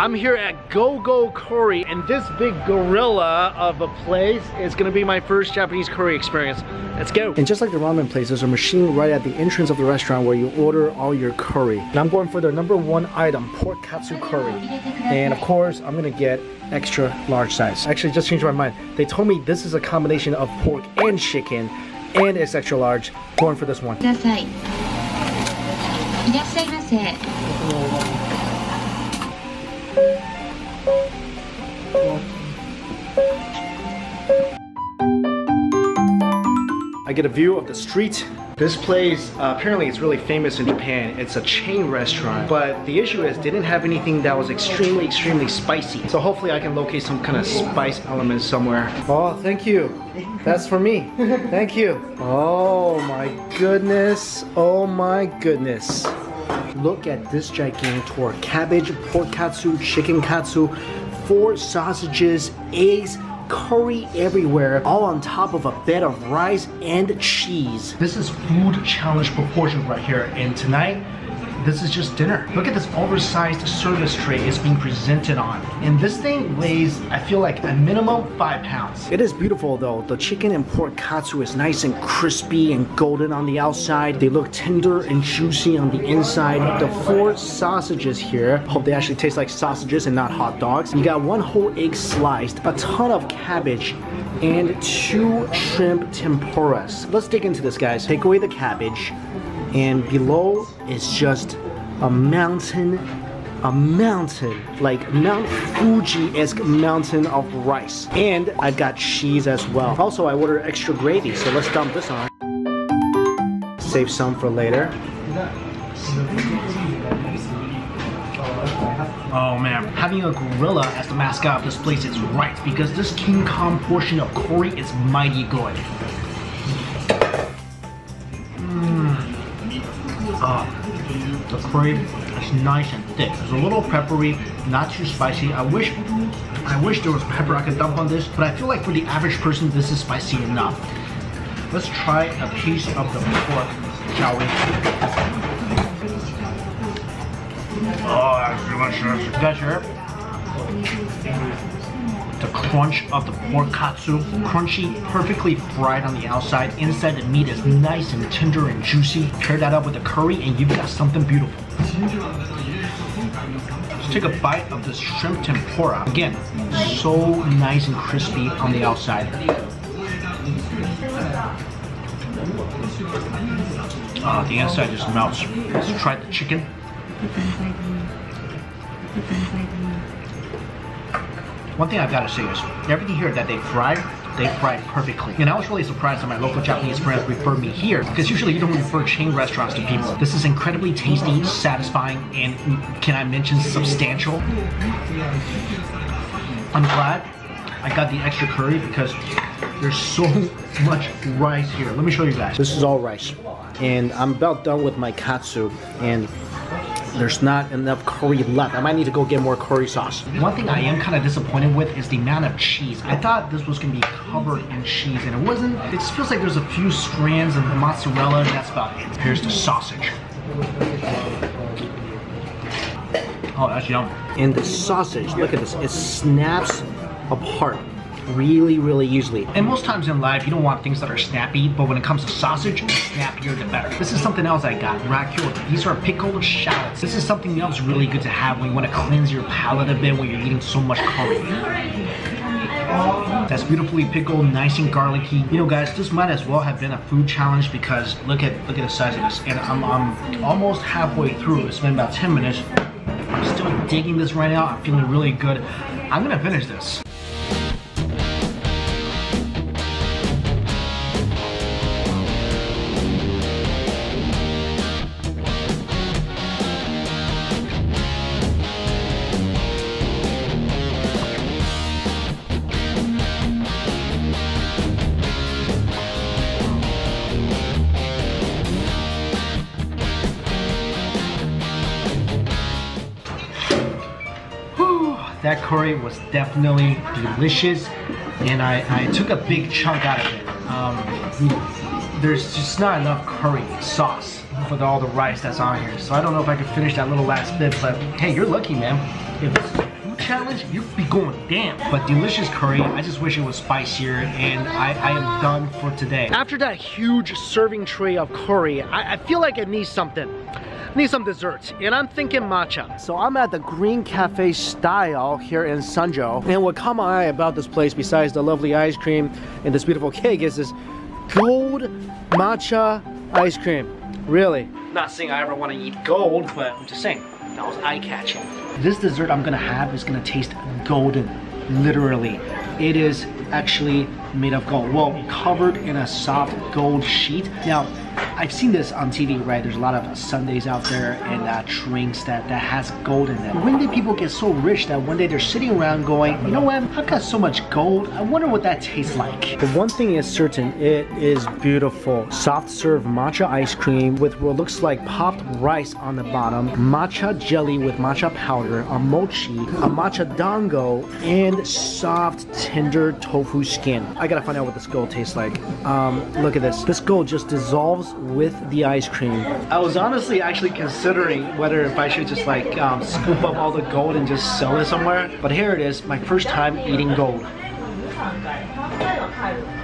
I'm here at GoGo Curry, and this big gorilla of a place is gonna be my first Japanese curry experience. Let's go. And just like the ramen place, there's a machine right at the entrance of the restaurant where you order all your curry. And I'm going for their #1 item, pork katsu curry. And of course, I'm gonna get extra large size. Actually, just changed my mind. They told me this is a combination of pork and chicken, and it's extra large. Going for this one. I get a view of the street. This place, apparently it's really famous in Japan. It's a chain restaurant, but the issue is they didn't have anything that was extremely spicy. So hopefully I can locate some kind of spice element somewhere. Oh, thank you. That's for me. Thank you. Oh my goodness. Oh my goodness. Look at this gigantor. Cabbage, pork katsu, chicken katsu, 4 sausages, eggs, curry everywhere, all on top of a bed of rice and cheese. This is food challenge proportions right here, and tonight this is just dinner. Look at this oversized service tray it's being presented on. And this thing weighs, I feel like, a minimum 5 pounds. It is beautiful though. The chicken and pork katsu is nice and crispy and golden on the outside. They look tender and juicy on the inside. The 4 sausages here, hope they actually taste like sausages and not hot dogs. You got 1 whole egg sliced, a ton of cabbage, and 2 shrimp tempuras. Let's dig into this, guys. Take away the cabbage, and below is just a mountain, like Mount Fuji-esque mountain of rice. And I've got cheese as well. Also, I ordered extra gravy, so let's dump this on. Save some for later. Oh man, having a gorilla as the mascot of this place is right, because this King Kong portion of curry is mighty good. The curry is nice and thick. It's a little peppery, not too spicy. I wish there was pepper I could dump on this, but I feel like for the average person, this is spicy enough. Let's try a piece of the pork, shall we? Oh, that's delicious. You guys hear it? The crunch of the pork katsu, crunchy, perfectly fried on the outside. Inside the meat is nice and tender and juicy. Pair that up with the curry and you've got something beautiful. Let's take a bite of this shrimp tempura. Again, so nice and crispy on the outside. Oh, the inside just melts. Let's try the chicken. One thing I've got to say is, everything here that they fry perfectly. And I was really surprised that my local Japanese friends referred me here, because usually you don't refer chain restaurants to people. This is incredibly tasty, satisfying, and can I mention substantial? I'm glad I got the extra curry because there's so much rice here. Let me show you guys. This is all rice. And I'm about done with my katsu, and there's not enough curry left. I might need to go get more curry sauce. One thing I am kind of disappointed with is the amount of cheese. I thought this was going to be covered in cheese, and it wasn't. It just feels like there's a few strands of mozzarella, and that's about it. Here's the sausage. Oh, that's yum. And the sausage, look at this. It snaps apart really easily. And most times in life, you don't want things that are snappy, but when it comes to sausage, the snappier the better. This is something else I got, rakyori. These are pickled shallots. This is something else really good to have when you want to cleanse your palate a bit when you're eating so much curry. That's beautifully pickled, nice and garlicky. You know, guys, this might as well have been a food challenge because look at the size of this. And I'm almost halfway through. It's been about 10 minutes. I'm still digging this right now. I'm feeling really good. I'm gonna finish this. That curry was definitely delicious, and I took a big chunk out of it. There's just not enough curry sauce for all the rice that's on here, so I don't know if I could finish that little last bit, but hey, you're lucky, man. If challenge, you'd be going damn. But delicious curry, I just wish it was spicier, and I am done for today. After that huge serving tray of curry, I feel like it needs something. Need some desserts, and I'm thinking matcha. So I'm at the Green Cafe Style here in Sanjo, and what caught my eye about this place, besides the lovely ice cream and this beautiful cake, is this gold matcha ice cream. Really? Not saying I ever want to eat gold, but I'm just saying, that was eye-catching. This dessert I'm gonna have is gonna taste golden, literally. It is actually made of gold. Well, covered in a soft gold sheet. Now, I've seen this on TV, right? There's a lot of sundaes out there and drinks that has gold in them. When did people get so rich that one day they're sitting around going, you know what, I've got so much gold, I wonder what that tastes like. The one thing is certain, it is beautiful. Soft serve matcha ice cream with what looks like popped rice on the bottom, matcha jelly with matcha powder, a mochi, a matcha dango, and soft, tender tofu skin. I gotta find out what this gold tastes like. Look at this. This gold just dissolves with the ice cream. I was honestly actually considering whether if I should just like scoop up all the gold and just sell it somewhere. But here it is, my first time eating gold.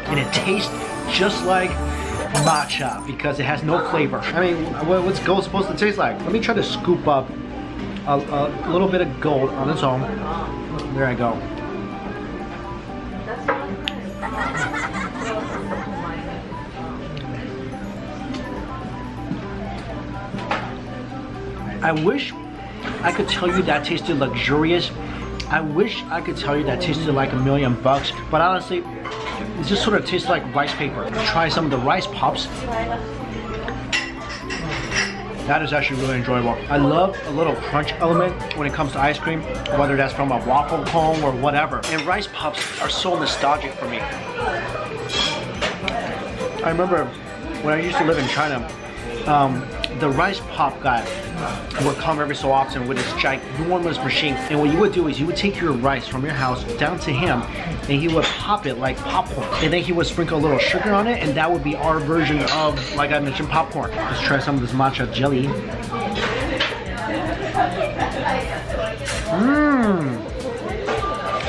And it tastes just like matcha because it has no flavor. I mean, what's gold supposed to taste like? Let me try to scoop up a little bit of gold on its own. There I go. I wish I could tell you that tasted luxurious. I wish I could tell you that tasted like $1,000,000, but honestly, it just sort of tastes like rice paper. Try some of the rice pops. That is actually really enjoyable. I love a little crunch element when it comes to ice cream, whether that's from a waffle cone or whatever. And rice pops are so nostalgic for me. I remember when I used to live in China, the rice pop guy would come every so often with this ginormous machine, and what you would do is you would take your rice from your house down to him and he would pop it like popcorn, and then he would sprinkle a little sugar on it, and that would be our version of, like I mentioned, popcorn. Let's try some of this matcha jelly.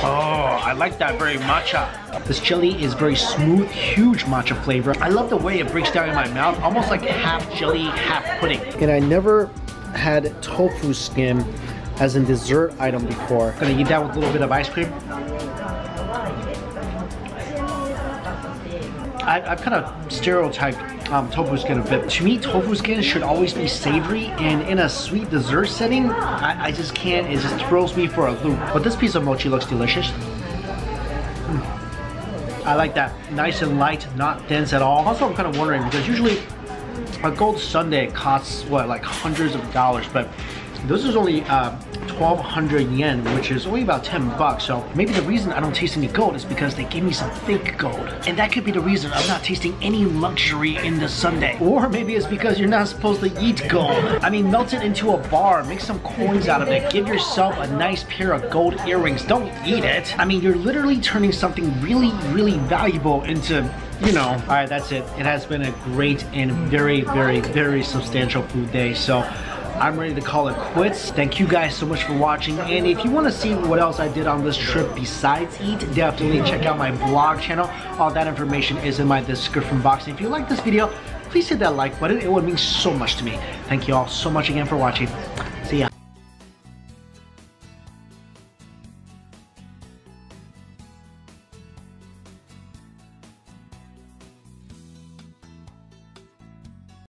Oh, I like that very matcha. This jelly is very smooth, huge matcha flavor. I love the way it breaks down in my mouth, almost like half jelly, half pudding. And I never had tofu skin as a dessert item before. I'm gonna eat that with a little bit of ice cream. I've kind of stereotyped tofu skin a bit. To me, tofu skin should always be savory, and in a sweet dessert setting, I just can't, it just throws me for a loop. But this piece of mochi looks delicious. I like that, nice and light, not dense at all. Also, I'm kind of wondering, because usually a gold sundae costs, what, like hundreds of dollars, but this is only 1,200 yen, which is only about 10 bucks. So maybe the reason I don't taste any gold is because they gave me some fake gold. And that could be the reason I'm not tasting any luxury in the sundae. Or maybe it's because you're not supposed to eat gold. I mean, melt it into a bar, make some coins out of it, give yourself a nice pair of gold earrings. Don't eat it. I mean, you're literally turning something really, really valuable into, you know. All right, that's it. It has been a great and very, very, very substantial food day. So I'm ready to call it quits. Thank you guys so much for watching, and if you want to see what else I did on this trip besides eat, definitely check out my vlog channel. All that information is in my description box. If you like this video, please hit that like button. It would mean so much to me. Thank you all so much again for watching.